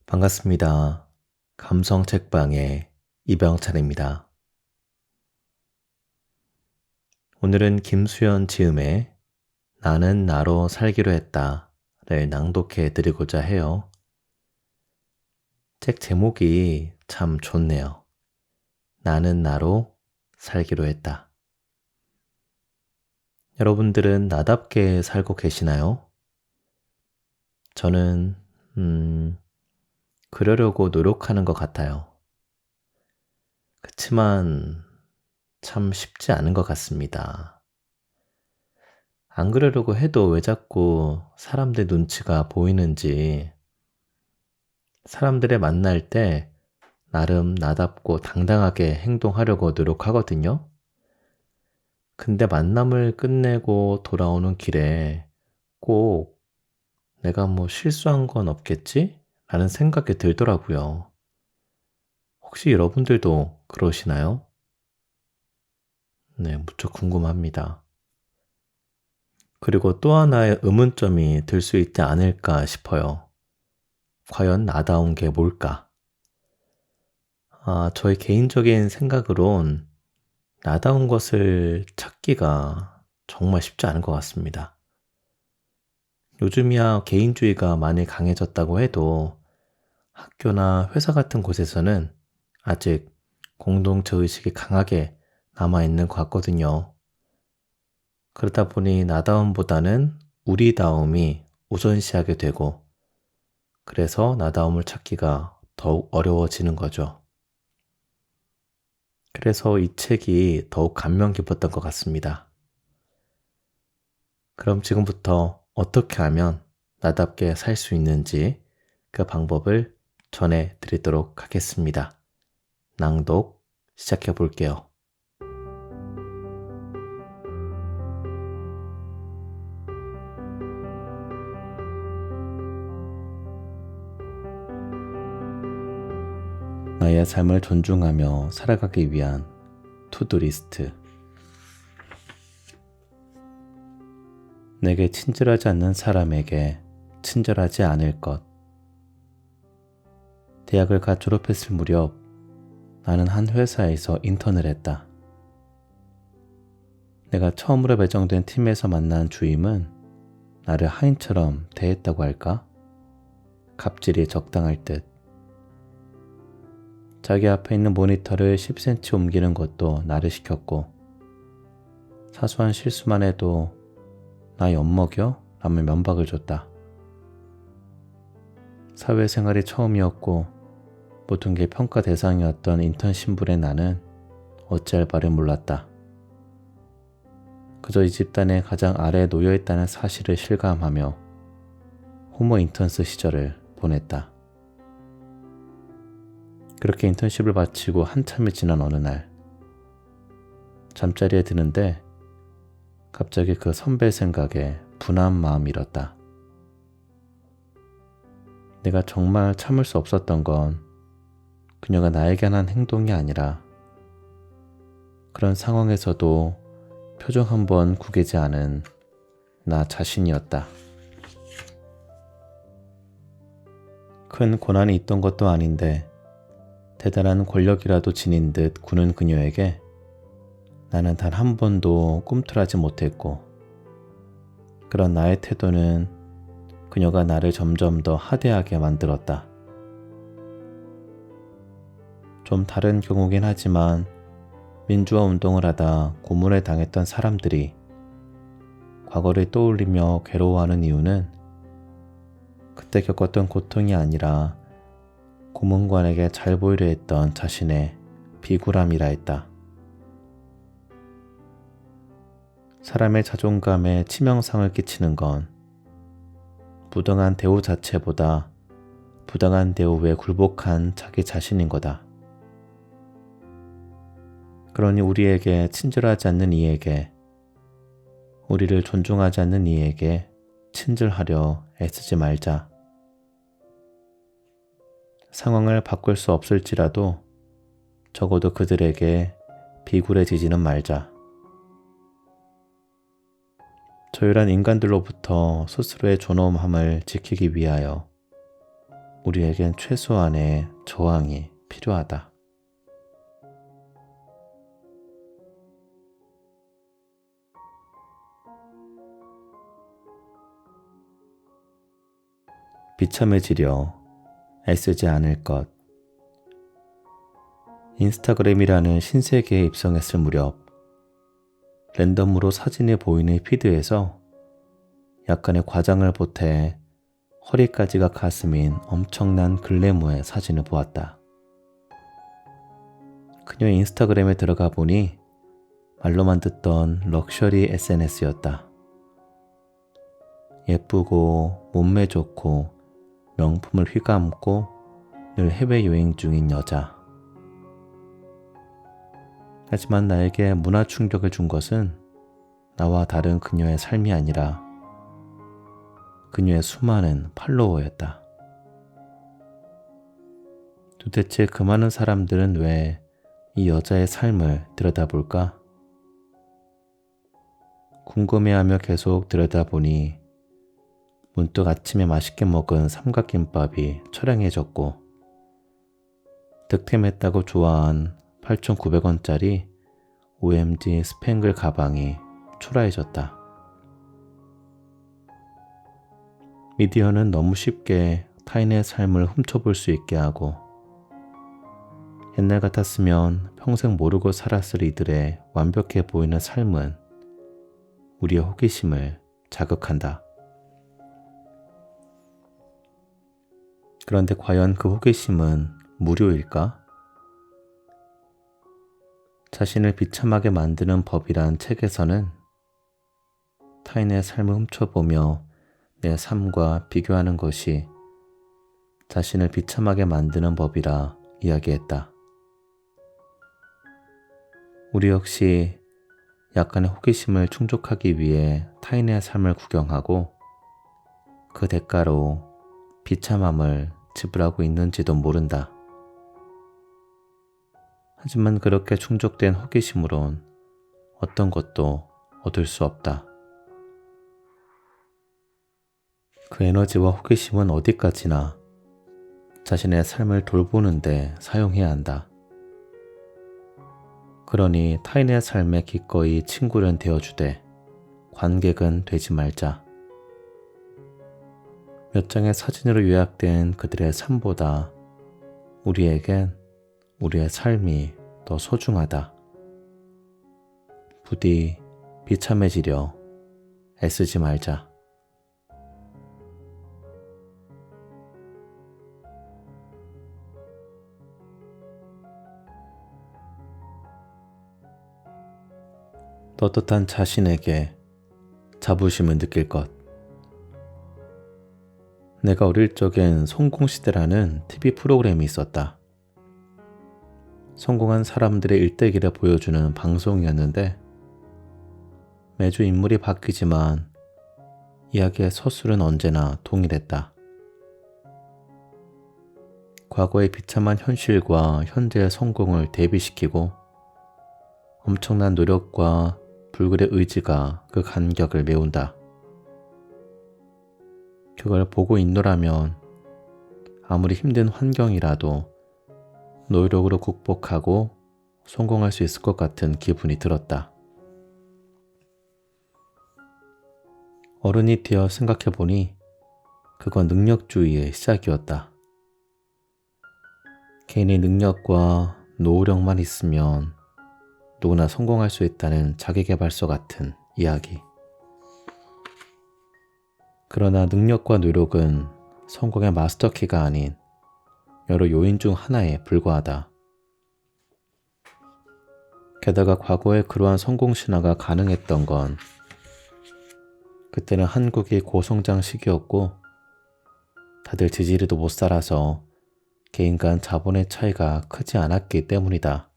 반갑습니다. 감성 책방의 이병찬입니다. 오늘은 김수연 지음의 나는 나로 살기로 했다를 낭독해 드리고자 해요. 책 제목이 참 좋네요. 나는 나로 살기로 했다. 여러분들은 나답게 살고 계시나요? 저는 그러려고 노력하는 것 같아요. 그치만 참 쉽지 않은 것 같습니다. 안 그러려고 해도 왜 자꾸 사람들 눈치가 보이는지 사람들을 만날 때 나름 나답고 당당하게 행동하려고 노력하거든요. 근데 만남을 끝내고 돌아오는 길에 꼭 내가 뭐 실수한 건 없겠지? 라는 생각이 들더라고요. 혹시 여러분들도 그러시나요? 네, 무척 궁금합니다. 그리고 또 하나의 의문점이 들 수 있지 않을까 싶어요. 과연 나다운 게 뭘까? 저의 개인적인 생각으론 나다운 것을 찾기가 정말 쉽지 않은 것 같습니다. 요즘이야 개인주의가 많이 강해졌다고 해도 학교나 회사 같은 곳에서는 아직 공동체 의식이 강하게 남아있는 것 같거든요. 그러다 보니 나다움보다는 우리다움이 우선시하게 되고 그래서 나다움을 찾기가 더욱 어려워지는 거죠. 그래서 이 책이 더욱 감명 깊었던 것 같습니다. 그럼 지금부터 어떻게 하면 나답게 살 수 있는지 그 방법을 전해 드리도록 하겠습니다. 낭독 시작해 볼게요. 나의 삶을 존중하며 살아가기 위한 투두리스트. 내게 친절하지 않는 사람에게 친절하지 않을 것. 대학을 갓 졸업했을 무렵 나는 한 회사에서 인턴을 했다. 내가 처음으로 배정된 팀에서 만난 주임은 나를 하인처럼 대했다고 할까? 갑질이 적당할 듯. 자기 앞에 있는 모니터를 10cm 옮기는 것도 나를 시켰고 사소한 실수만 해도 나 엿먹여? 라며 면박을 줬다. 사회생활이 처음이었고 모든 게 평가 대상이었던 인턴 신분의 나는 어찌할 바를 몰랐다. 그저 이 집단의 가장 아래에 놓여있다는 사실을 실감하며 호모 인턴스 시절을 보냈다. 그렇게 인턴십을 마치고 한참이 지난 어느 날 잠자리에 드는데 갑자기 그 선배 생각에 분한 마음이 일었다. 내가 정말 참을 수 없었던 건 그녀가 나에게 한 행동이 아니라 그런 상황에서도 표정 한번 구기지 않은 나 자신이었다. 큰 고난이 있던 것도 아닌데 대단한 권력이라도 지닌 듯 구는 그녀에게 나는 단 한 번도 꿈틀하지 못했고 그런 나의 태도는 그녀가 나를 점점 더 하대하게 만들었다. 좀 다른 경우긴 하지만 민주화 운동을 하다 고문을 당했던 사람들이 과거를 떠올리며 괴로워하는 이유는 그때 겪었던 고통이 아니라 고문관에게 잘 보이려 했던 자신의 비굴함이라 했다. 사람의 자존감에 치명상을 끼치는 건 부당한 대우 자체보다 부당한 대우에 굴복한 자기 자신인 거다. 그러니 우리에게 친절하지 않는 이에게, 우리를 존중하지 않는 이에게 친절하려 애쓰지 말자. 상황을 바꿀 수 없을지라도 적어도 그들에게 비굴해지지는 말자. 저열한 인간들로부터 스스로의 존엄함을 지키기 위하여 우리에겐 최소한의 저항이 필요하다. 비참해지려 애쓰지 않을 것. 인스타그램이라는 신세계에 입성했을 무렵 랜덤으로 사진이 보이는 피드에서 약간의 과장을 보태 허리까지가 가슴인 엄청난 글래머의 사진을 보았다. 그녀의 인스타그램에 들어가 보니 말로만 듣던 럭셔리 SNS였다. 예쁘고 몸매 좋고 명품을 휘감고 늘 해외여행 중인 여자. 하지만 나에게 문화 충격을 준 것은 나와 다른 그녀의 삶이 아니라 그녀의 수많은 팔로워였다. 도대체 그 많은 사람들은 왜 이 여자의 삶을 들여다볼까? 궁금해하며 계속 들여다보니 문득 아침에 맛있게 먹은 삼각김밥이 처량해졌고 득템했다고 좋아한 8,900원짜리 OMG 스팽글 가방이 초라해졌다. 미디어는 너무 쉽게 타인의 삶을 훔쳐볼 수 있게 하고 옛날 같았으면 평생 모르고 살았을 이들의 완벽해 보이는 삶은 우리의 호기심을 자극한다. 그런데 과연 그 호기심은 무료일까? 자신을 비참하게 만드는 법이란 책에서는 타인의 삶을 훔쳐보며 내 삶과 비교하는 것이 자신을 비참하게 만드는 법이라 이야기했다. 우리 역시 약간의 호기심을 충족하기 위해 타인의 삶을 구경하고 그 대가로 비참함을 지불하고 있는지도 모른다. 하지만 그렇게 충족된 호기심으론 어떤 것도 얻을 수 없다. 그 에너지와 호기심은 어디까지나 자신의 삶을 돌보는데 사용해야 한다. 그러니 타인의 삶에 기꺼이 친구는 되어주되 관객은 되지 말자. 몇 장의 사진으로 요약된 그들의 삶보다 우리에겐 우리의 삶이 더 소중하다. 부디 비참해지려 애쓰지 말자. 떳떳한 자신에게 자부심을 느낄 것. 내가 어릴 적엔 성공시대라는 TV 프로그램이 있었다. 성공한 사람들의 일대기를 보여주는 방송이었는데 매주 인물이 바뀌지만 이야기의 서술은 언제나 동일했다. 과거의 비참한 현실과 현재의 성공을 대비시키고 엄청난 노력과 불굴의 의지가 그 간격을 메운다. 그걸 보고 있노라면 아무리 힘든 환경이라도 노력으로 극복하고 성공할 수 있을 것 같은 기분이 들었다. 어른이 되어 생각해보니 그건 능력주의의 시작이었다. 개인의 능력과 노력만 있으면 누구나 성공할 수 있다는 자기계발서 같은 이야기. 그러나 능력과 노력은 성공의 마스터키가 아닌 여러 요인 중 하나에 불과하다. 게다가 과거에 그러한 성공 신화가 가능했던 건 그때는 한국이 고성장 시기였고 다들 지지리도 못 살아서 개인 간 자본의 차이가 크지 않았기 때문이다.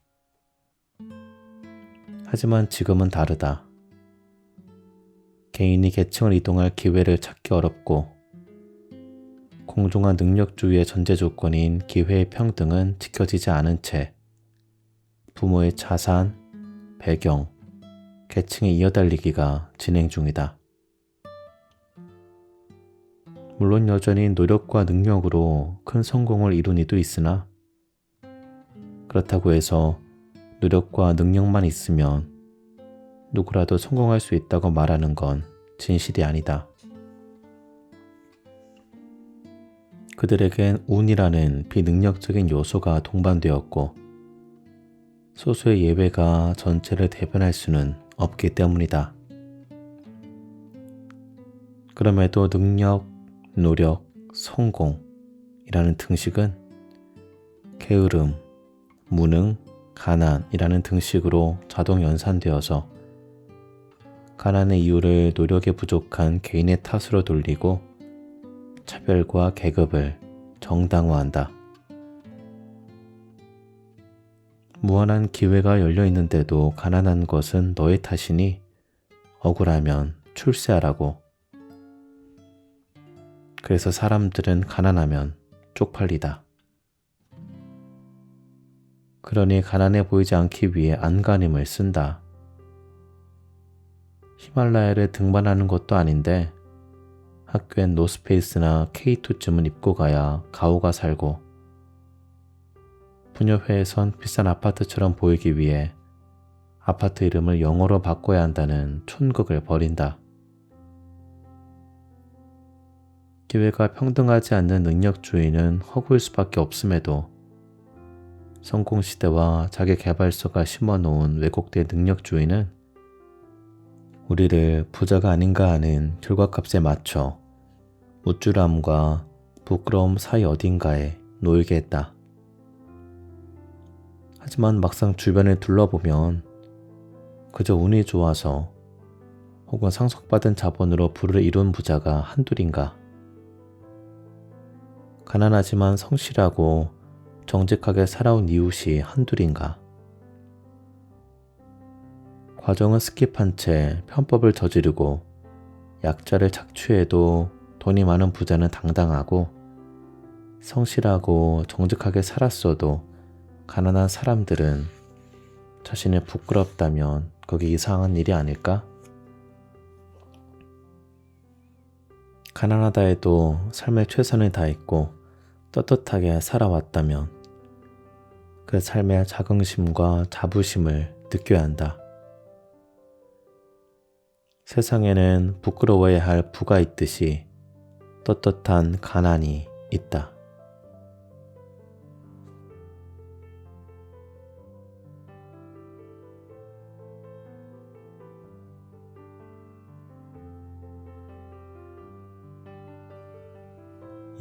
하지만 지금은 다르다. 개인이 계층을 이동할 기회를 찾기 어렵고 공정한 능력주의의 전제 조건인 기회의 평등은 지켜지지 않은 채 부모의 자산, 배경, 계층의 이어달리기가 진행 중이다. 물론 여전히 노력과 능력으로 큰 성공을 이룬 이도 있으나 그렇다고 해서 노력과 능력만 있으면 누구라도 성공할 수 있다고 말하는 건 진실이 아니다. 그들에겐 운이라는 비능력적인 요소가 동반되었고 소수의 예외가 전체를 대변할 수는 없기 때문이다. 그럼에도 능력, 노력, 성공이라는 등식은 게으름, 무능, 가난이라는 등식으로 자동 연산되어서 가난의 이유를 노력에 부족한 개인의 탓으로 돌리고 차별과 계급을 정당화한다. 무한한 기회가 열려 있는데도 가난한 것은 너의 탓이니 억울하면 출세하라고. 그래서 사람들은 가난하면 쪽팔리다. 그러니 가난해 보이지 않기 위해 안간힘을 쓴다. 히말라야를 등반하는 것도 아닌데 학교엔 노스페이스나 K2쯤은 입고 가야 가오가 살고 부녀회에선 비싼 아파트처럼 보이기 위해 아파트 이름을 영어로 바꿔야 한다는 촌극을 벌인다. 기회가 평등하지 않는 능력주의는 허구일 수밖에 없음에도 성공시대와 자기개발서가 심어놓은 왜곡된 능력주의는 우리를 부자가 아닌가 하는 결과값에 맞춰 우쭐함과 부끄러움 사이 어딘가에 놓이게 했다. 하지만 막상 주변을 둘러보면 그저 운이 좋아서 혹은 상속받은 자본으로 부를 이룬 부자가 한둘인가. 가난하지만 성실하고 정직하게 살아온 이웃이 한둘인가. 과정은 스킵한 채 편법을 저지르고 약자를 착취해도 돈이 많은 부자는 당당하고 성실하고 정직하게 살았어도 가난한 사람들은 자신이 부끄럽다면 그게 이상한 일이 아닐까? 가난하다 해도 삶의 최선을 다했고 떳떳하게 살아왔다면 그 삶의 자긍심과 자부심을 느껴야 한다. 세상에는 부끄러워야 할 부가 있듯이 떳떳한 가난이 있다.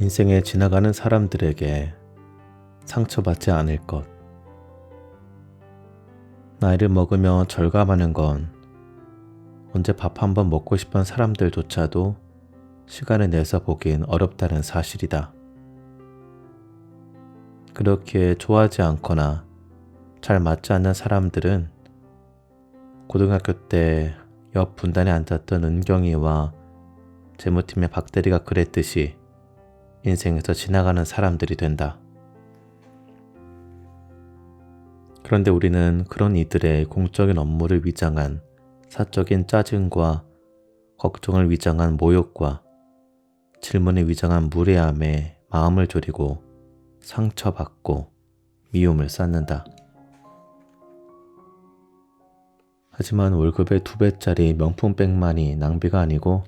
인생에 지나가는 사람들에게 상처받지 않을 것. 나이를 먹으며 절감하는 건 언제 밥 한번 먹고 싶은 사람들조차도 시간을 내서 보긴 어렵다는 사실이다. 그렇게 좋아하지 않거나 잘 맞지 않는 사람들은 고등학교 때 옆 분단에 앉았던 은경이와 재무팀의 박대리가 그랬듯이 인생에서 지나가는 사람들이 된다. 그런데 우리는 그런 이들의 공적인 업무를 위장한 사적인 짜증과 걱정을 위장한 모욕과 질문을 위장한 무례함에 마음을 졸이고 상처받고 미움을 쌓는다. 하지만 월급의 2배짜리 명품백만이 낭비가 아니고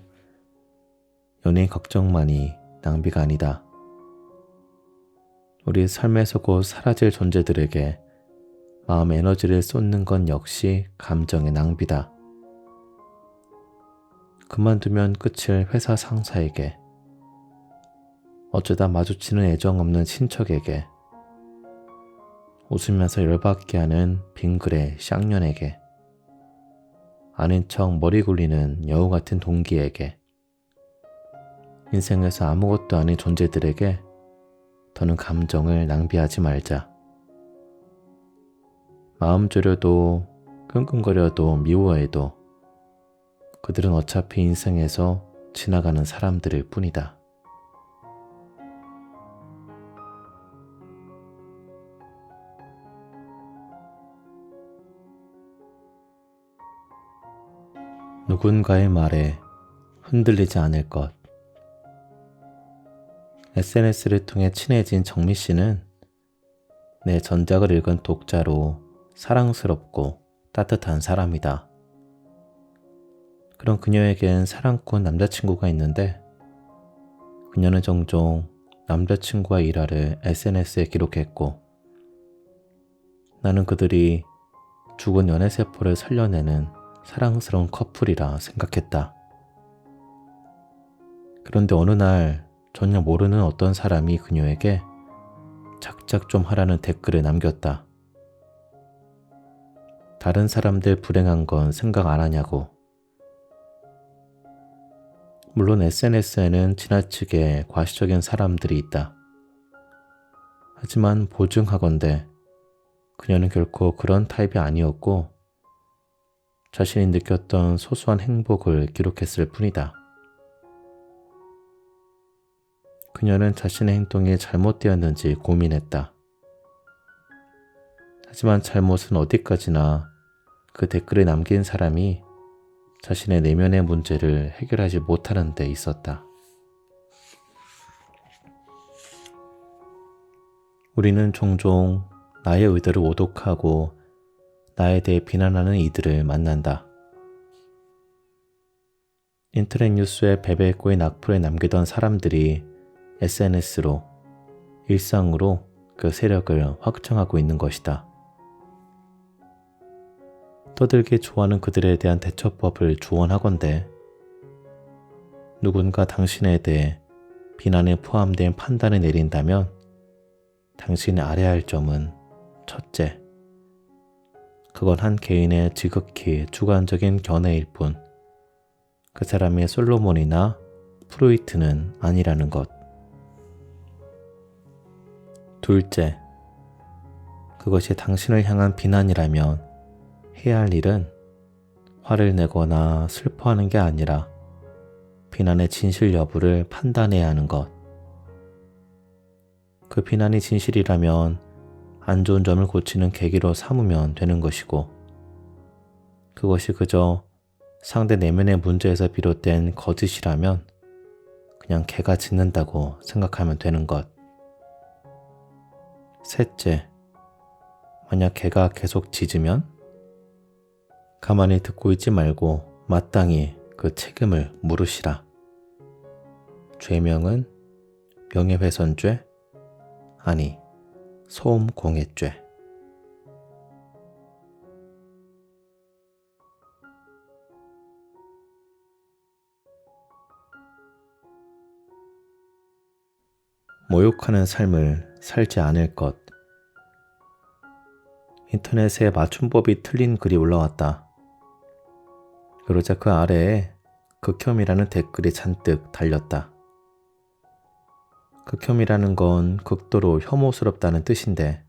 연예인 걱정만이 낭비가 아니다. 우리 삶에서 곧 사라질 존재들에게 마음의 에너지를 쏟는 건 역시 감정의 낭비다. 그만두면 끝일 회사 상사에게, 어쩌다 마주치는 애정 없는 친척에게, 웃으면서 열받게 하는 빙그레 쌍년에게, 아닌 척 머리 굴리는 여우 같은 동기에게, 인생에서 아무것도 아닌 존재들에게 더는 감정을 낭비하지 말자. 마음 졸여도 끙끙거려도 미워해도 그들은 어차피 인생에서 지나가는 사람들일 뿐이다. 누군가의 말에 흔들리지 않을 것. SNS를 통해 친해진 정미 씨는 내 전작을 읽은 독자로 사랑스럽고 따뜻한 사람이다. 그런 그녀에겐 사랑꾼 남자친구가 있는데 그녀는 종종 남자친구와 일화를 SNS에 기록했고 나는 그들이 죽은 연애세포를 살려내는 사랑스러운 커플이라 생각했다. 그런데 어느 날 전혀 모르는 어떤 사람이 그녀에게 작작 좀 하라는 댓글을 남겼다. 다른 사람들 불행한 건 생각 안 하냐고. 물론 SNS에는 지나치게 과시적인 사람들이 있다. 하지만 보증하건대 그녀는 결코 그런 타입이 아니었고 자신이 느꼈던 소소한 행복을 기록했을 뿐이다. 그녀는 자신의 행동이 잘못되었는지 고민했다. 하지만 잘못은 어디까지나 그 댓글을 남긴 사람이 자신의 내면의 문제를 해결하지 못하는 데 있었다. 우리는 종종 나의 의도를 오독하고 나에 대해 비난하는 이들을 만난다. 인터넷 뉴스에 베베꼬의 악플을 남기던 사람들이 SNS로 일상으로 그 세력을 확장하고 있는 것이다. 떠들기 좋아하는 그들에 대한 대처법을 조언하건대 누군가 당신에 대해 비난에 포함된 판단을 내린다면 당신이 알아야 할 점은 첫째, 그건 한 개인의 지극히 주관적인 견해일 뿐 그 사람의 솔로몬이나 프로이트는 아니라는 것. 둘째, 그것이 당신을 향한 비난이라면 해야 할 일은 화를 내거나 슬퍼하는 게 아니라 비난의 진실 여부를 판단해야 하는 것. 그 비난이 진실이라면 안 좋은 점을 고치는 계기로 삼으면 되는 것이고 그것이 그저 상대 내면의 문제에서 비롯된 거짓이라면 그냥 개가 짖는다고 생각하면 되는 것. 셋째, 만약 개가 계속 짖으면 가만히 듣고 있지 말고 마땅히 그 책임을 물으시라. 죄명은 명예훼손죄? 아니, 소음공해죄. 모욕하는 삶을 살지 않을 것. 인터넷에 맞춤법이 틀린 글이 올라왔다. 그러자 그 아래에 극혐이라는 댓글이 잔뜩 달렸다. 극혐이라는 건 극도로 혐오스럽다는 뜻인데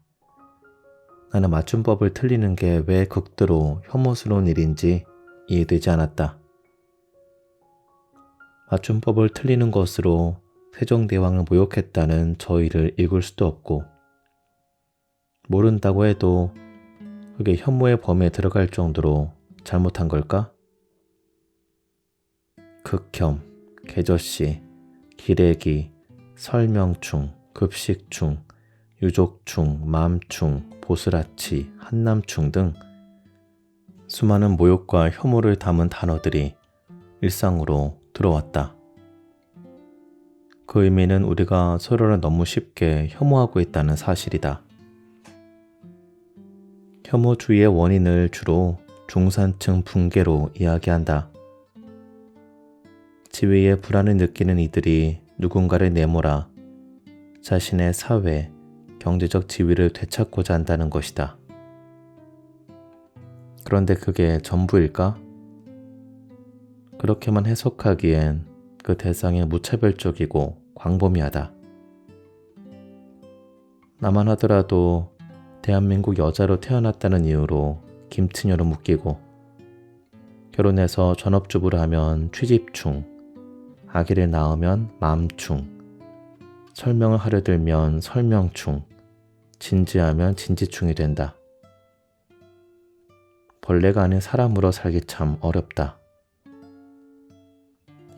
나는 맞춤법을 틀리는 게 왜 극도로 혐오스러운 일인지 이해되지 않았다. 맞춤법을 틀리는 것으로 세종대왕을 모욕했다는 저희를 읽을 수도 없고 모른다고 해도 그게 혐오의 범위에 들어갈 정도로 잘못한 걸까? 극혐, 개저씨, 기레기, 설명충, 급식충, 유족충, 맘충, 보스라치, 한남충 등 수많은 모욕과 혐오를 담은 단어들이 일상으로 들어왔다. 그 의미는 우리가 서로를 너무 쉽게 혐오하고 있다는 사실이다. 혐오주의의 원인을 주로 중산층 붕괴로 이야기한다. 지위에 불안을 느끼는 이들이 누군가를 내몰아 자신의 사회, 경제적 지위를 되찾고자 한다는 것이다. 그런데 그게 전부일까? 그렇게만 해석하기엔 그 대상이 무차별적이고 광범위하다. 나만 하더라도 대한민국 여자로 태어났다는 이유로 김치녀로 묶이고 결혼해서 전업주부를 하면 취집충, 아기를 낳으면 맘충, 설명을 하려 들면 설명충, 진지하면 진지충이 된다. 벌레가 아닌 사람으로 살기 참 어렵다.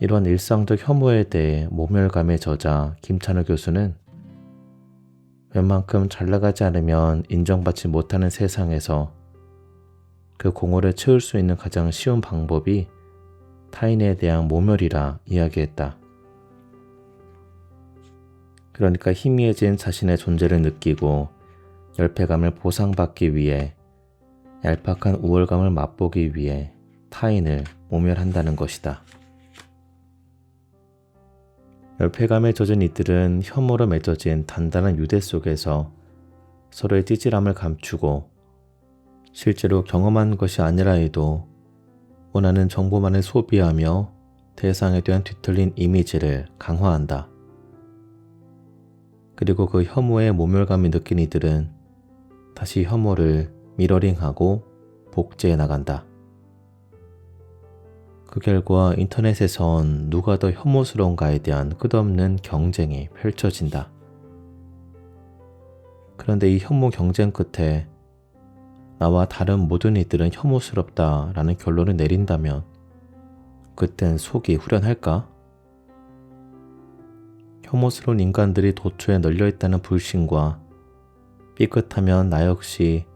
이런 일상적 혐오에 대해 모멸감에 젖아 김찬우 교수는 웬만큼 잘나가지 않으면 인정받지 못하는 세상에서 그 공허를 채울 수 있는 가장 쉬운 방법이 타인에 대한 모멸이라 이야기했다. 그러니까 희미해진 자신의 존재를 느끼고 열패감을 보상받기 위해 얄팍한 우월감을 맛보기 위해 타인을 모멸한다는 것이다. 열패감에 젖은 이들은 혐오로 맺어진 단단한 유대 속에서 서로의 찌질함을 감추고 실제로 경험한 것이 아니라 해도 원하는 정보만을 소비하며 대상에 대한 뒤틀린 이미지를 강화한다. 그리고 그 혐오에 모멸감이 느낀 이들은 다시 혐오를 미러링하고 복제해 나간다. 그 결과 인터넷에선 누가 더 혐오스러운가에 대한 끝없는 경쟁이 펼쳐진다. 그런데 이 혐오 경쟁 끝에 나와 다른 모든 이들은 혐오스럽다라는 결론을 내린다면 그땐 속이 후련할까? 혐오스러운 인간들이 도처에 널려있다는 불신과 삐끗하면 나 역시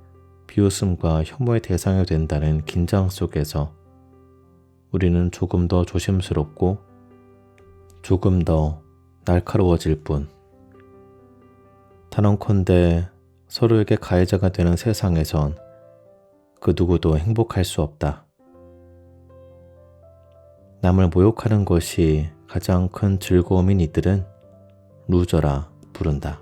비웃음과 혐오의 대상이 된다는 긴장 속에서 우리는 조금 더 조심스럽고 조금 더 날카로워질 뿐. 단언컨대 서로에게 가해자가 되는 세상에선 그 누구도 행복할 수 없다. 남을 모욕하는 것이 가장 큰 즐거움인 이들은 루저라 부른다.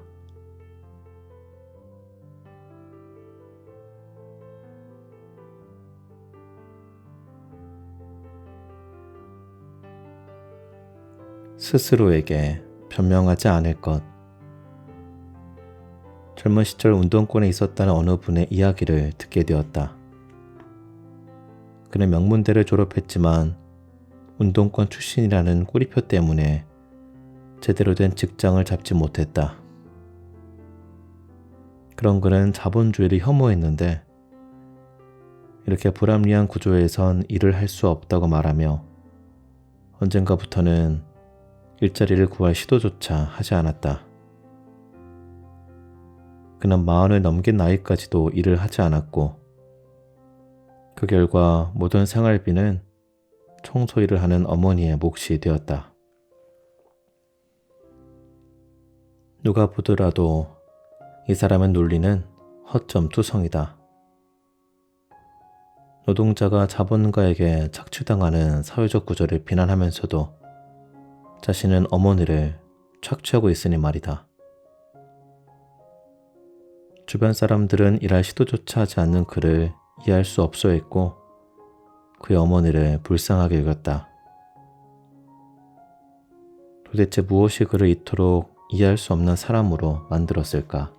스스로에게 변명하지 않을 것. 젊은 시절 운동권에 있었다는 어느 분의 이야기를 듣게 되었다. 그는 명문대를 졸업했지만 운동권 출신이라는 꼬리표 때문에 제대로 된 직장을 잡지 못했다. 그런 그는 자본주의를 혐오했는데 이렇게 불합리한 구조에선 일을 할 수 없다고 말하며 언젠가부터는 일자리를 구할 시도조차 하지 않았다. 그는 40을 넘긴 나이까지도 일을 하지 않았고 그 결과 모든 생활비는 청소일을 하는 어머니의 몫이 되었다. 누가 보더라도 이 사람의 논리는 허점투성이다. 노동자가 자본가에게 착취당하는 사회적 구조를 비난하면서도 자신은 어머니를 착취하고 있으니 말이다. 주변 사람들은 일할 시도조차 하지 않는 그를 이해할 수 없어 했고 그의 어머니를 불쌍하게 여겼다. 도대체 무엇이 그를 이토록 이해할 수 없는 사람으로 만들었을까?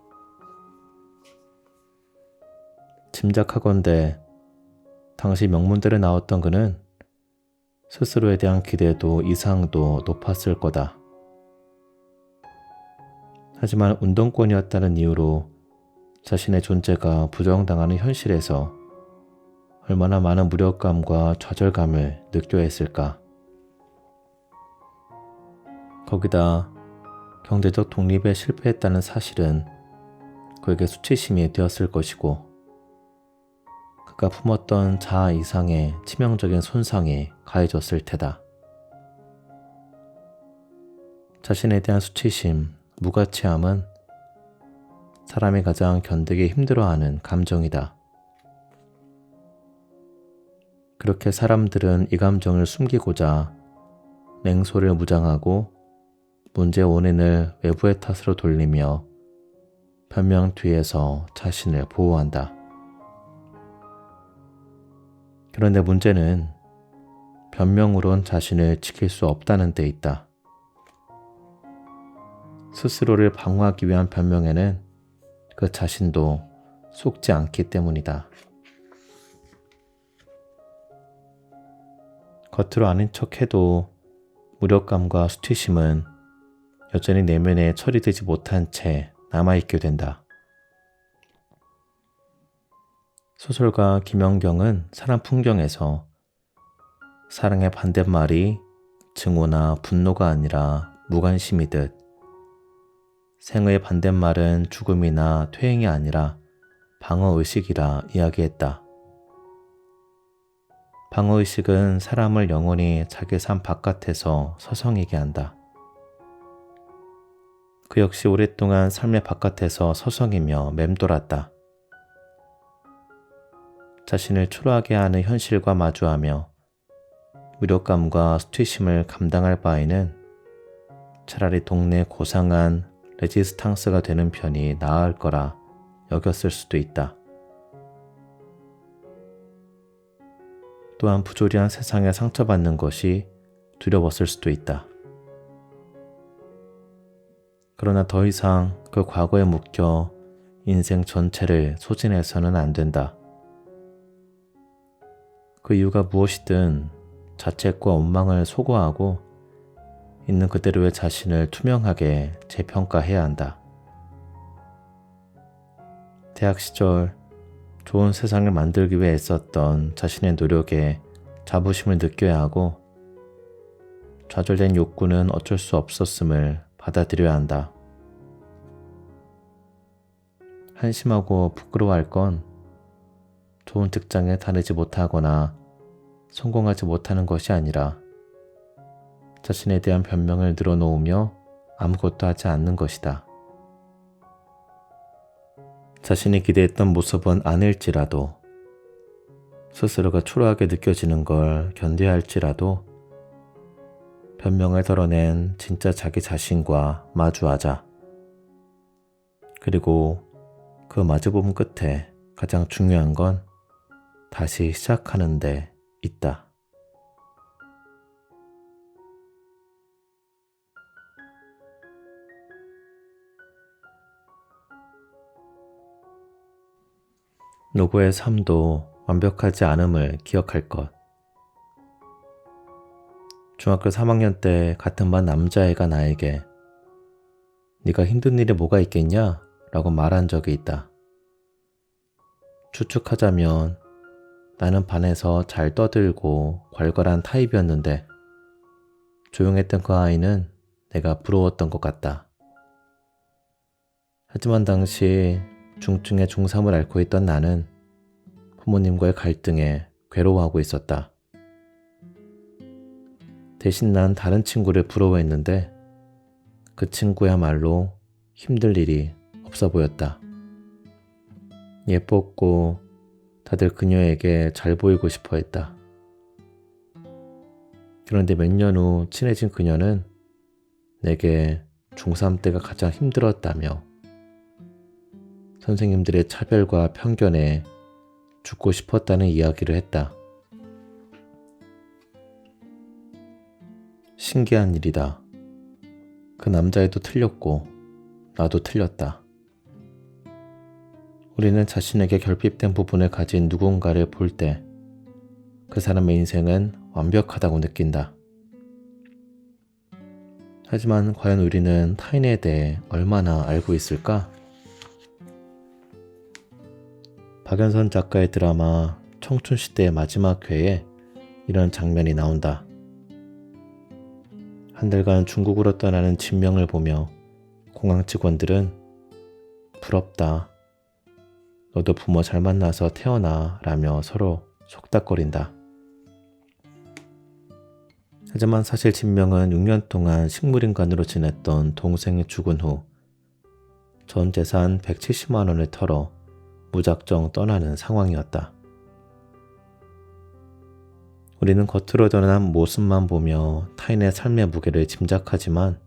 짐작하건대 당시 명문대를 나왔던 그는 스스로에 대한 기대도 이상도 높았을 거다. 하지만 운동권이었다는 이유로 자신의 존재가 부정당하는 현실에서 얼마나 많은 무력감과 좌절감을 느껴야 했을까. 거기다 경제적 독립에 실패했다는 사실은 그에게 수치심이 되었을 것이고 그가 품었던 자아 이상의 치명적인 손상이 가해졌을 테다. 자신에 대한 수치심, 무가치함은 사람이 가장 견디기 힘들어하는 감정이다. 그렇게 사람들은 이 감정을 숨기고자 냉소를 무장하고 문제의 원인을 외부의 탓으로 돌리며 변명 뒤에서 자신을 보호한다. 그런데 문제는 변명으론 자신을 지킬 수 없다는 데 있다. 스스로를 방어하기 위한 변명에는 그 자신도 속지 않기 때문이다. 겉으로 아닌 척해도 무력감과 수치심은 여전히 내면에 처리되지 못한 채 남아있게 된다. 소설가 김연경은 사람 풍경에서 사랑의 반대말이 증오나 분노가 아니라 무관심이듯 생의 반대말은 죽음이나 퇴행이 아니라 방어의식이라 이야기했다. 방어의식은 사람을 영원히 자기 삶 바깥에서 서성이게 한다. 그 역시 오랫동안 삶의 바깥에서 서성이며 맴돌았다. 자신을 초라하게 하는 현실과 마주하며 무력감과 수치심을 감당할 바에는 차라리 동네 고상한 레지스탕스가 되는 편이 나을 거라 여겼을 수도 있다. 또한 부조리한 세상에 상처받는 것이 두려웠을 수도 있다. 그러나 더 이상 그 과거에 묶여 인생 전체를 소진해서는 안 된다. 그 이유가 무엇이든 자책과 원망을 소거하고 있는 그대로의 자신을 투명하게 재평가해야 한다. 대학 시절 좋은 세상을 만들기 위해 애썼던 자신의 노력에 자부심을 느껴야 하고 좌절된 욕구는 어쩔 수 없었음을 받아들여야 한다. 한심하고 부끄러워할 건 좋은 직장에 다니지 못하거나 성공하지 못하는 것이 아니라 자신에 대한 변명을 늘어놓으며 아무것도 하지 않는 것이다. 자신이 기대했던 모습은 아닐지라도 스스로가 초라하게 느껴지는 걸 견뎌야 할지라도 변명을 덜어낸 진짜 자기 자신과 마주하자. 그리고 그 마주보는 끝에 가장 중요한 건 다시 시작하는 데 있다. 누구의 삶도 완벽하지 않음을 기억할 것. 중학교 3학년 때 같은 반 남자애가 나에게 네가 힘든 일이 뭐가 있겠냐? 라고 말한 적이 있다. 추측하자면 나는 반에서 잘 떠들고 괄괄한 타입이었는데 조용했던 그 아이는 내가 부러웠던 것 같다. 하지만 당시 중증의 중3을 앓고 있던 나는 부모님과의 갈등에 괴로워하고 있었다. 대신 난 다른 친구를 부러워했는데 그 친구야말로 힘들 일이 없어 보였다. 예뻤고 다들 그녀에게 잘 보이고 싶어 했다. 그런데 몇 년 후 친해진 그녀는 내게 중3 때가 가장 힘들었다며 선생님들의 차별과 편견에 죽고 싶었다는 이야기를 했다. 신기한 일이다. 그 남자애도 틀렸고 나도 틀렸다. 우리는 자신에게 결핍된 부분을 가진 누군가를 볼 때 그 사람의 인생은 완벽하다고 느낀다. 하지만 과연 우리는 타인에 대해 얼마나 알고 있을까? 박연선 작가의 드라마 청춘시대의 마지막 회에 이런 장면이 나온다. 한 달간 중국으로 떠나는 진명을 보며 공항 직원들은 부럽다. 너도 부모 잘 만나서 태어나 라며 서로 속닥거린다. 하지만 사실 진명은 6년 동안 식물인간으로 지냈던 동생이 죽은 후 전 재산 170만 원을 털어 무작정 떠나는 상황이었다. 우리는 겉으로 드러난 모습만 보며 타인의 삶의 무게를 짐작하지만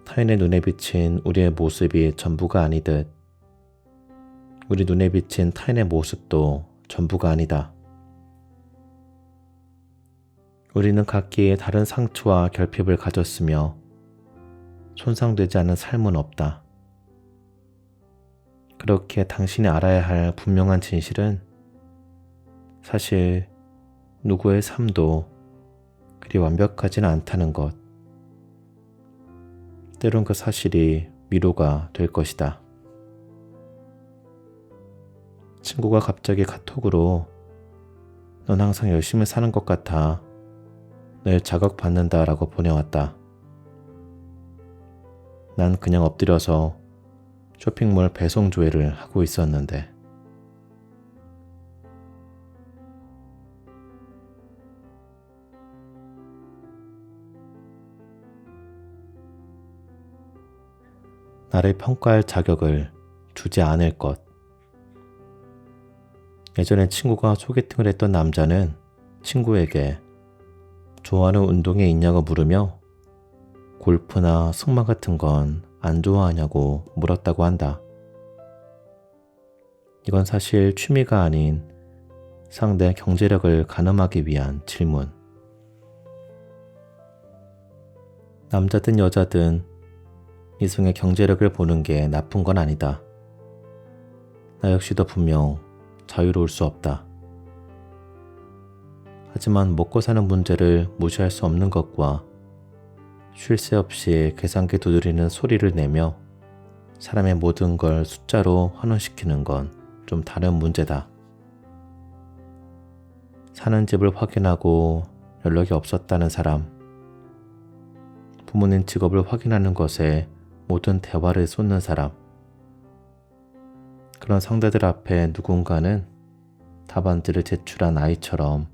타인의 눈에 비친 우리의 모습이 전부가 아니듯 우리 눈에 비친 타인의 모습도 전부가 아니다. 우리는 각기 다른 상처와 결핍을 가졌으며 손상되지 않은 삶은 없다. 그렇게 당신이 알아야 할 분명한 진실은 사실 누구의 삶도 그리 완벽하지는 않다는 것. 때론 그 사실이 위로가 될 것이다. 친구가 갑자기 카톡으로 넌 항상 열심히 사는 것 같아. 내 자극받는다라고 보내왔다. 난 그냥 엎드려서 쇼핑몰 배송 조회를 하고 있었는데 나를 평가할 자격을 주지 않을 것. 예전에 친구가 소개팅을 했던 남자는 친구에게 좋아하는 운동이 있냐고 물으며 골프나 승마 같은 건 안 좋아하냐고 물었다고 한다. 이건 사실 취미가 아닌 상대 경제력을 가늠하기 위한 질문. 남자든 여자든 이성의 경제력을 보는 게 나쁜 건 아니다. 나 역시도 분명 자유로울 수 없다. 하지만 먹고 사는 문제를 무시할 수 없는 것과 쉴 새 없이 계산기 두드리는 소리를 내며 사람의 모든 걸 숫자로 환원시키는 건 좀 다른 문제다. 사는 집을 확인하고 연락이 없었다는 사람, 부모님 직업을 확인하는 것에 모든 대화를 쏟는 사람, 그런 상대들 앞에 누군가는 답안지를 제출한 아이처럼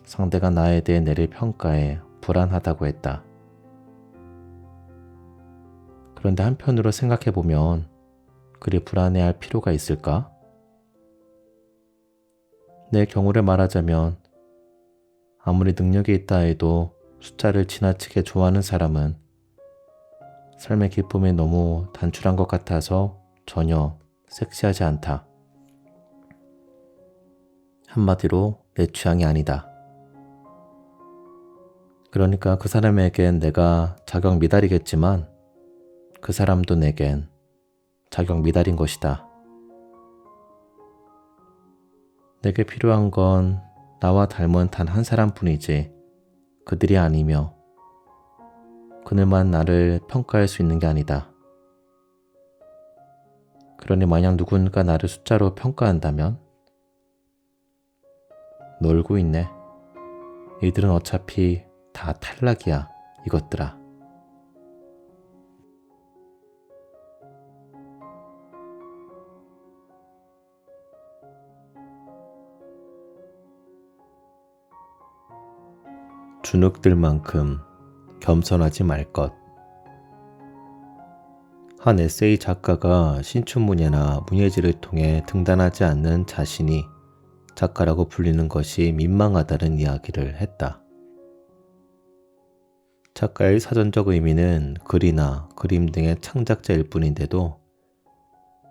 상대가 나에 대해 내릴 평가에 불안하다고 했다. 그런데 한편으로 생각해보면 그리 불안해할 필요가 있을까? 내 경우를 말하자면 아무리 능력이 있다 해도 숫자를 지나치게 좋아하는 사람은 삶의 기쁨이 너무 단출한 것 같아서 전혀 섹시하지 않다. 한마디로 내 취향이 아니다. 그러니까 그 사람에겐 내가 자격 미달이겠지만 그 사람도 내겐 자격 미달인 것이다. 내게 필요한 건 나와 닮은 단 한 사람뿐이지 그들이 아니며 그들만 나를 평가할 수 있는 게 아니다. 그러니 만약 누군가 나를 숫자로 평가한다면 놀고 있네. 이들은 어차피 다 탈락이야, 이것들아. 주눅들만큼 겸손하지 말 것. 한 에세이 작가가 신춘문예나 문예지를 통해 등단하지 않는 자신이 작가라고 불리는 것이 민망하다는 이야기를 했다. 작가의 사전적 의미는 글이나 그림 등의 창작자일 뿐인데도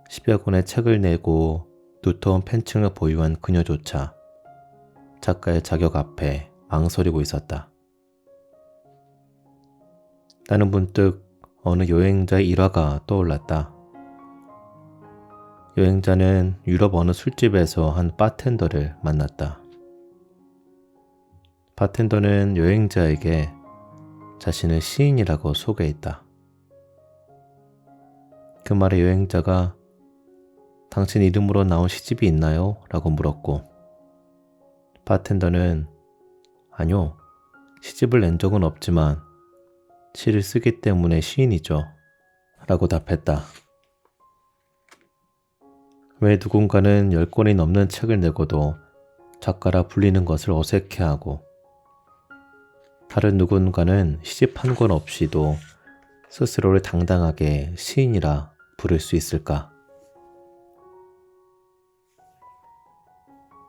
10여 권의 책을 내고 두터운 팬층을 보유한 그녀조차 작가의 자격 앞에 망설이고 있었다. 나는 문득 어느 여행자의 일화가 떠올랐다. 여행자는 유럽 어느 술집에서 한 바텐더를 만났다. 바텐더는 여행자에게 자신을 시인이라고 소개했다. 그 말에 여행자가 당신 이름으로 나온 시집이 있나요? 라고 물었고 바텐더는 아니요, 시집을 낸 적은 없지만 시를 쓰기 때문에 시인이죠. 라고 답했다. 왜 누군가는 10권이 넘는 책을 내고도 작가라 불리는 것을 어색해하고 다른 누군가는 시집 한 권 없이도 스스로를 당당하게 시인이라 부를 수 있을까?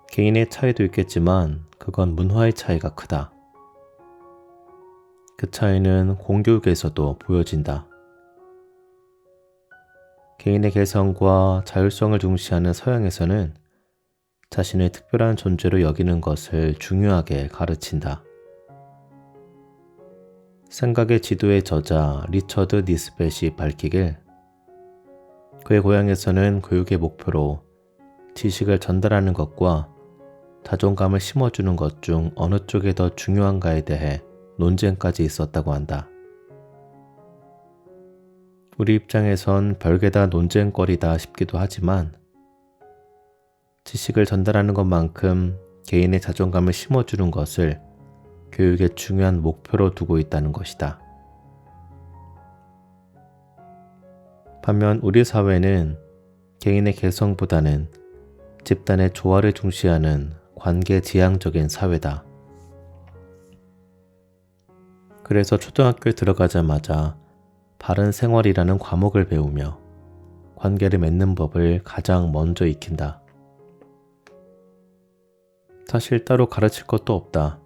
개인의 차이도 있겠지만 그건 문화의 차이가 크다. 그 차이는 공교육에서도 보여진다. 개인의 개성과 자율성을 중시하는 서양에서는 자신을 특별한 존재로 여기는 것을 중요하게 가르친다. 생각의 지도의 저자 리처드 니스벳이 밝히길 그의 고향에서는 교육의 목표로 지식을 전달하는 것과 자존감을 심어주는 것 중 어느 쪽이 더 중요한가에 대해 논쟁까지 있었다고 한다. 우리 입장에선 별게 다 논쟁거리다 싶기도 하지만 지식을 전달하는 것만큼 개인의 자존감을 심어주는 것을 교육의 중요한 목표로 두고 있다는 것이다. 반면 우리 사회는 개인의 개성보다는 집단의 조화를 중시하는 관계지향적인 사회다. 그래서 초등학교에 들어가자마자 바른 생활이라는 과목을 배우며 관계를 맺는 법을 가장 먼저 익힌다. 사실 따로 가르칠 것도 없다.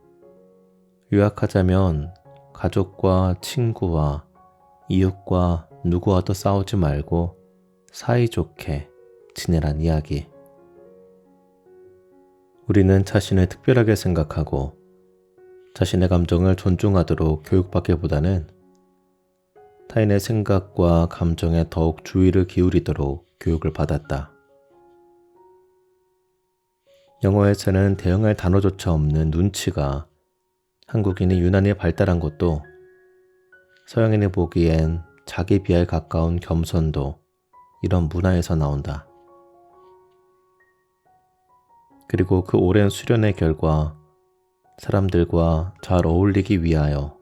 요약하자면 가족과 친구와 이웃과 누구와도 싸우지 말고 사이좋게 지내란 이야기. 우리는 자신을 특별하게 생각하고 자신의 감정을 존중하도록 교육받기보다는 타인의 생각과 감정에 더욱 주의를 기울이도록 교육을 받았다. 영어에서는 대응할 단어조차 없는 눈치가 한국인이 유난히 발달한 것도 서양인이 보기엔 자기 비하에 가까운 겸손도 이런 문화에서 나온다. 그리고 그 오랜 수련의 결과 사람들과 잘 어울리기 위하여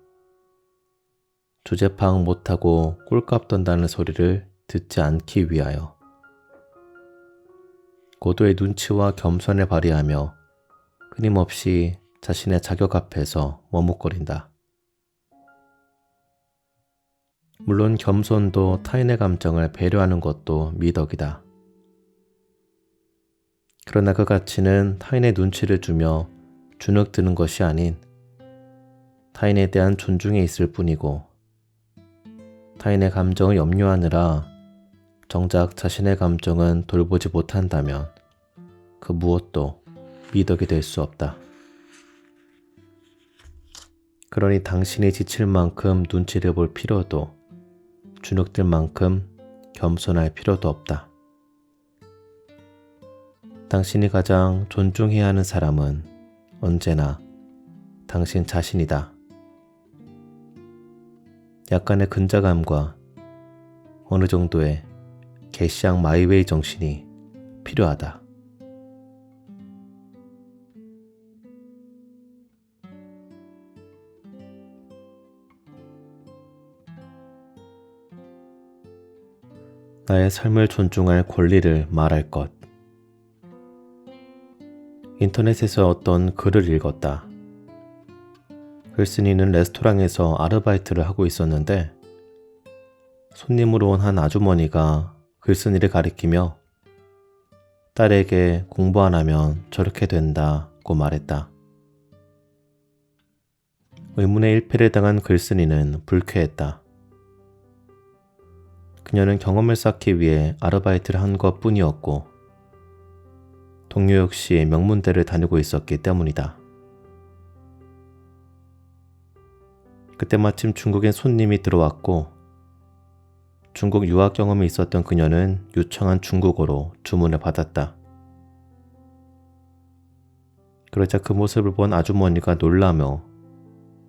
주제 파악 못하고 꼴값 떤다는 소리를 듣지 않기 위하여 고도의 눈치와 겸손을 발휘하며 끊임없이 자신의 자격 앞에서 머뭇거린다. 물론 겸손도 타인의 감정을 배려하는 것도 미덕이다. 그러나 그 가치는 타인의 눈치를 주며 주눅드는 것이 아닌 타인에 대한 존중에 있을 뿐이고 타인의 감정을 염려하느라 정작 자신의 감정은 돌보지 못한다면 그 무엇도 미덕이 될 수 없다. 그러니 당신이 지칠 만큼 눈치를 볼 필요도 주눅들 만큼 겸손할 필요도 없다. 당신이 가장 존중해야 하는 사람은 언제나 당신 자신이다. 약간의 근자감과 어느 정도의 개시양 마이웨이 정신이 필요하다. 나의 삶을 존중할 권리를 말할 것. 인터넷에서 어떤 글을 읽었다. 글쓴이는 레스토랑에서 아르바이트를 하고 있었는데 손님으로 온 한 아주머니가 글쓴이를 가리키며 딸에게 공부 안 하면 저렇게 된다고 말했다. 의문의 일패를 당한 글쓴이는 불쾌했다. 그녀는 경험을 쌓기 위해 아르바이트를 한 것 뿐이었고 동료 역시 명문대를 다니고 있었기 때문이다. 그때 마침 중국인 손님이 들어왔고 중국 유학 경험이 있었던 그녀는 유창한 중국어로 주문을 받았다. 그러자 그 모습을 본 아주머니가 놀라며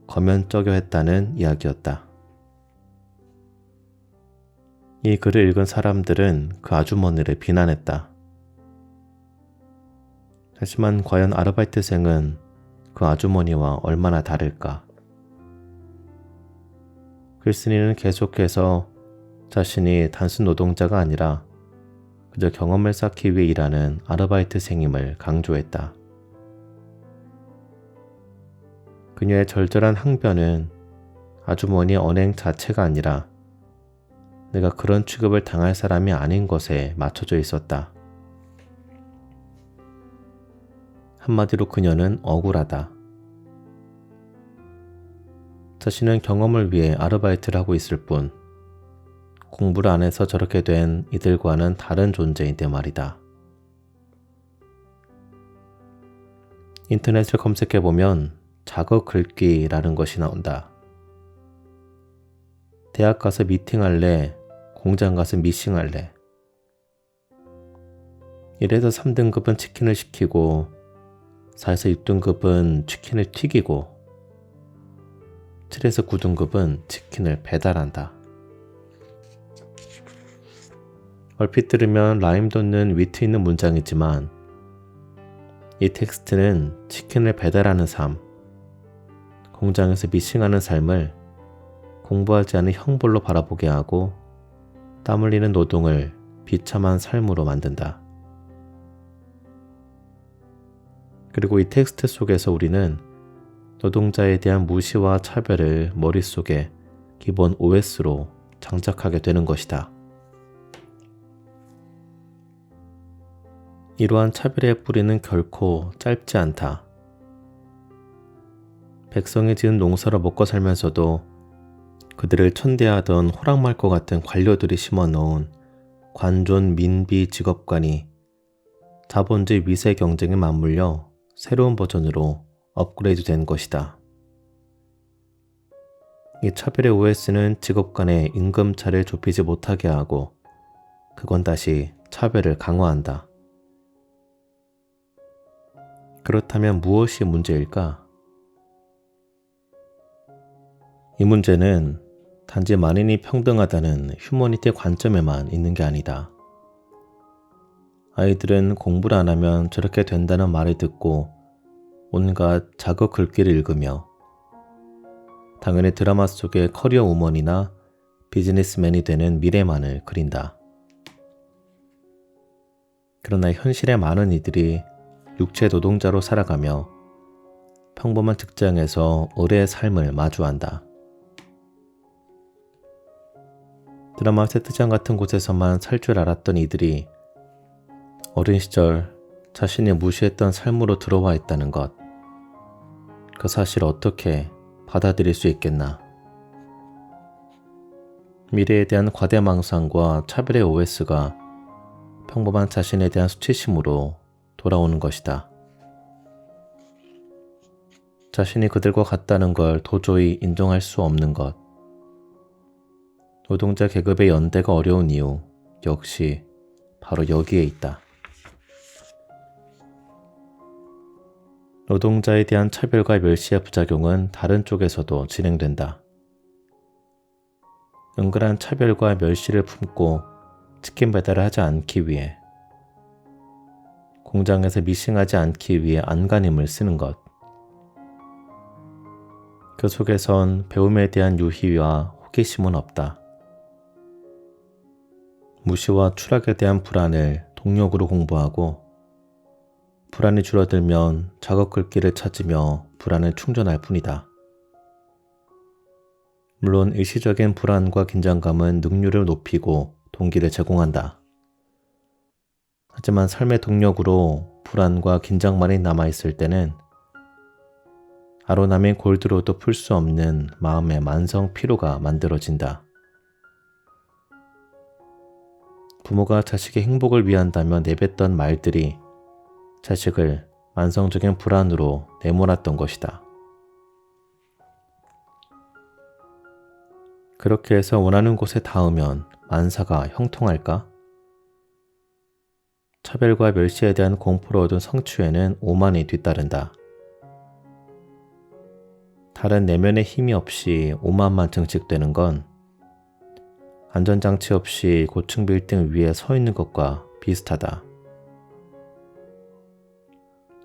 거면쩍여했다는 이야기였다. 이 글을 읽은 사람들은 그 아주머니를 비난했다. 하지만 과연 아르바이트생은 그 아주머니와 얼마나 다를까? 글쓴이는 계속해서 자신이 단순 노동자가 아니라 그저 경험을 쌓기 위해 일하는 아르바이트생임을 강조했다. 그녀의 절절한 항변은 아주머니의 언행 자체가 아니라 내가 그런 취급을 당할 사람이 아닌 것에 맞춰져 있었다. 한마디로 그녀는 억울하다. 자신은 경험을 위해 아르바이트를 하고 있을 뿐 공부를 안 해서 저렇게 된 이들과는 다른 존재인데 말이다. 인터넷을 검색해보면 자거 긁기라는 것이 나온다. 대학 가서 미팅할래? 공장 가서 미싱할래? 1에서 3등급은 치킨을 시키고 4에서 6등급은 치킨을 튀기고 7에서 9등급은 치킨을 배달한다. 얼핏 들으면 라임 돋는 위트 있는 문장이지만 이 텍스트는 치킨을 배달하는 삶, 공장에서 미싱하는 삶을 공부하지 않은 형벌로 바라보게 하고 땀 흘리는 노동을 비참한 삶으로 만든다. 그리고 이 텍스트 속에서 우리는 노동자에 대한 무시와 차별을 머릿속에 기본 OS로 장착하게 되는 것이다. 이러한 차별의 뿌리는 결코 짧지 않다. 백성이 지은 농사로 먹고 살면서도 그들을 천대하던 호랑말과 같은 관료들이 심어놓은 관존 민비 직업관이 자본주의 위세 경쟁에 맞물려 새로운 버전으로 업그레이드 된 것이다. 이 차별의 OS는 직업 간의 임금차를 좁히지 못하게 하고 그건 다시 차별을 강화한다. 그렇다면 무엇이 문제일까? 이 문제는 단지 만인이 평등하다는 휴머니티 관점에만 있는 게 아니다. 아이들은 공부를 안 하면 저렇게 된다는 말을 듣고 온갖 자극 글귀를 읽으며 당연히 드라마 속의 커리어 우먼이나 비즈니스맨이 되는 미래만을 그린다. 그러나 현실의 많은 이들이 육체 노동자로 살아가며 평범한 직장에서 의뢰의 삶을 마주한다. 드라마 세트장 같은 곳에서만 살 줄 알았던 이들이 어린 시절 자신이 무시했던 삶으로 들어와 있다는 것, 그 사실을 어떻게 받아들일 수 있겠나. 미래에 대한 과대망상과 차별의 OS가 평범한 자신에 대한 수치심으로 돌아오는 것이다. 자신이 그들과 같다는 걸 도저히 인정할 수 없는 것. 노동자 계급의 연대가 어려운 이유 역시 바로 여기에 있다. 노동자에 대한 차별과 멸시의 부작용은 다른 쪽에서도 진행된다. 은근한 차별과 멸시를 품고 치킨 배달을 하지 않기 위해, 공장에서 미싱하지 않기 위해 안간힘을 쓰는 것. 그 속에선 배움에 대한 유희와 호기심은 없다. 무시와 추락에 대한 불안을 동력으로 공부하고 불안이 줄어들면 작업 글귀를 찾으며 불안을 충전할 뿐이다. 물론 일시적인 불안과 긴장감은 능률을 높이고 동기를 제공한다. 하지만 삶의 동력으로 불안과 긴장만이 남아있을 때는 아로나민 골드로도 풀 수 없는 마음의 만성 피로가 만들어진다. 부모가 자식의 행복을 위한다며 내뱉던 말들이 자식을 만성적인 불안으로 내몰았던 것이다. 그렇게 해서 원하는 곳에 닿으면 만사가 형통할까? 차별과 멸시에 대한 공포로 얻은 성취에는 오만이 뒤따른다. 다른 내면의 힘이 없이 오만만 증식되는 건 안전장치 없이 고층 빌딩 위에 서 있는 것과 비슷하다.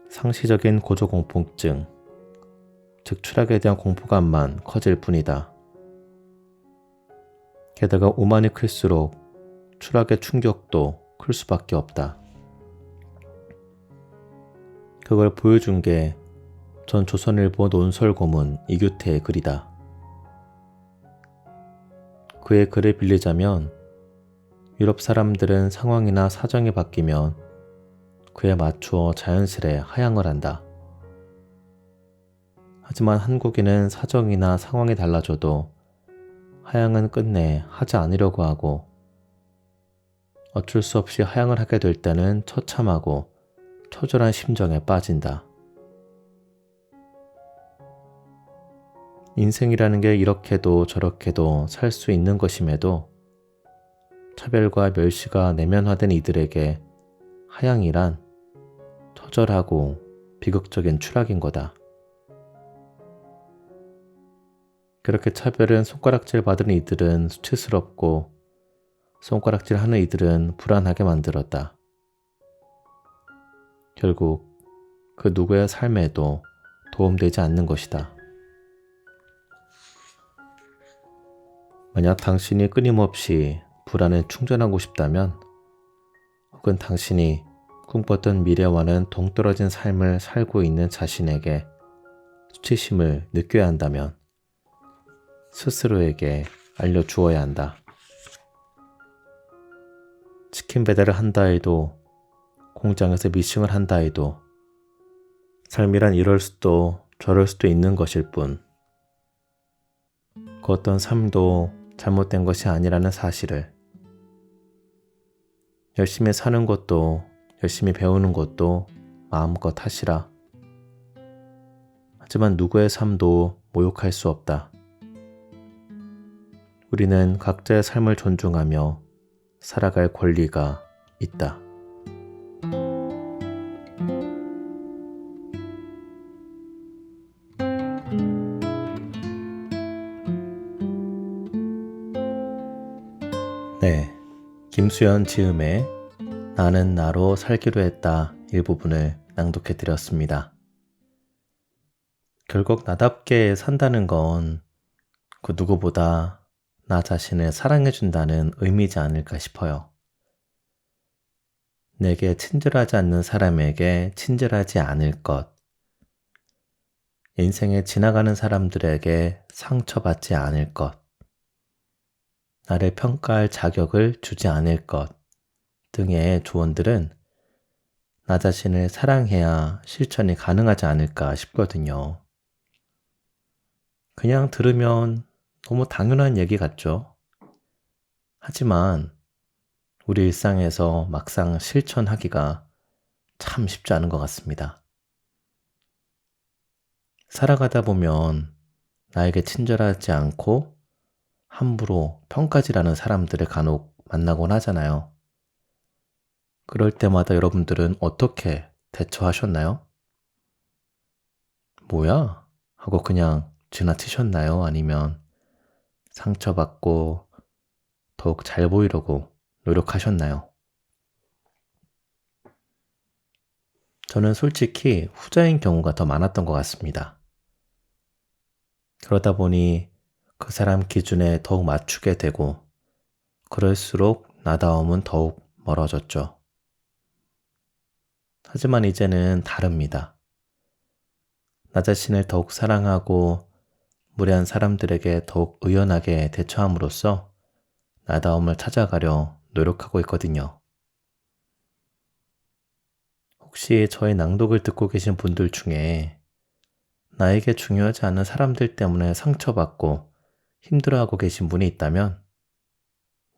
상시적인 고조공포증, 즉 추락에 대한 공포감만 커질 뿐이다. 게다가 오만이 클수록 추락의 충격도 클 수밖에 없다. 그걸 보여준 게 전 조선일보 논설고문 이규태의 글이다. 그의 글을 빌리자면 유럽 사람들은 상황이나 사정이 바뀌면 그에 맞추어 자연스레 하향을 한다. 하지만 한국인은 사정이나 상황이 달라져도 하향은 끝내 하지 않으려고 하고 어쩔 수 없이 하향을 하게 될 때는 처참하고 처절한 심정에 빠진다. 인생이라는 게 이렇게도 저렇게도 살 수 있는 것임에도 차별과 멸시가 내면화된 이들에게 하향이란 처절하고 비극적인 추락인 거다. 그렇게 차별은 손가락질 받은 이들은 수치스럽고 손가락질 하는 이들은 불안하게 만들었다. 결국 그 누구의 삶에도 도움되지 않는 것이다. 만약 당신이 끊임없이 불안에 충전하고 싶다면, 혹은 당신이 꿈꿨던 미래와는 동떨어진 삶을 살고 있는 자신에게 수치심을 느껴야 한다면 스스로에게 알려주어야 한다. 치킨 배달을 한다 해도, 공장에서 미싱을 한다 해도 삶이란 이럴 수도 저럴 수도 있는 것일 뿐, 그 어떤 삶도 잘못된 것이 아니라는 사실을, 열심히 사는 것도 열심히 배우는 것도 마음껏 하시라. 하지만 누구의 삶도 모욕할 수 없다. 우리는 각자의 삶을 존중하며 살아갈 권리가 있다. 네, 김수연 지음의 나는 나로 살기로 했다 일부분을 낭독해 드렸습니다. 결국 나답게 산다는 건 그 누구보다 나 자신을 사랑해 준다는 의미지 않을까 싶어요. 내게 친절하지 않는 사람에게 친절하지 않을 것, 인생에 지나가는 사람들에게 상처받지 않을 것, 나를 평가할 자격을 주지 않을 것 등의 조언들은 나 자신을 사랑해야 실천이 가능하지 않을까 싶거든요. 그냥 들으면 너무 당연한 얘기 같죠? 하지만 우리 일상에서 막상 실천하기가 참 쉽지 않은 것 같습니다. 살아가다 보면 나에게 친절하지 않고 함부로 평가질하는 사람들을 간혹 만나곤 하잖아요. 그럴 때마다 여러분들은 어떻게 대처하셨나요? 뭐야? 하고 그냥 지나치셨나요? 아니면 상처받고 더욱 잘 보이려고 노력하셨나요? 저는 솔직히 후자인 경우가 더 많았던 것 같습니다. 그러다 보니 그 사람 기준에 더욱 맞추게 되고, 그럴수록 나다움은 더욱 멀어졌죠. 하지만 이제는 다릅니다. 나 자신을 더욱 사랑하고 무례한 사람들에게 더욱 의연하게 대처함으로써 나다움을 찾아가려 노력하고 있거든요. 혹시 저의 낭독을 듣고 계신 분들 중에 나에게 중요하지 않은 사람들 때문에 상처받고 힘들어하고 계신 분이 있다면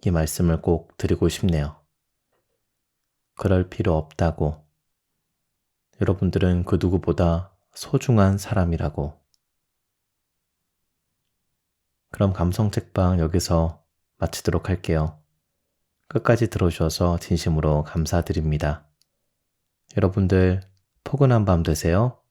이 말씀을 꼭 드리고 싶네요. 그럴 필요 없다고. 여러분들은 그 누구보다 소중한 사람이라고. 그럼 감성책방 여기서 마치도록 할게요. 끝까지 들어주셔서 진심으로 감사드립니다. 여러분들 포근한 밤 되세요.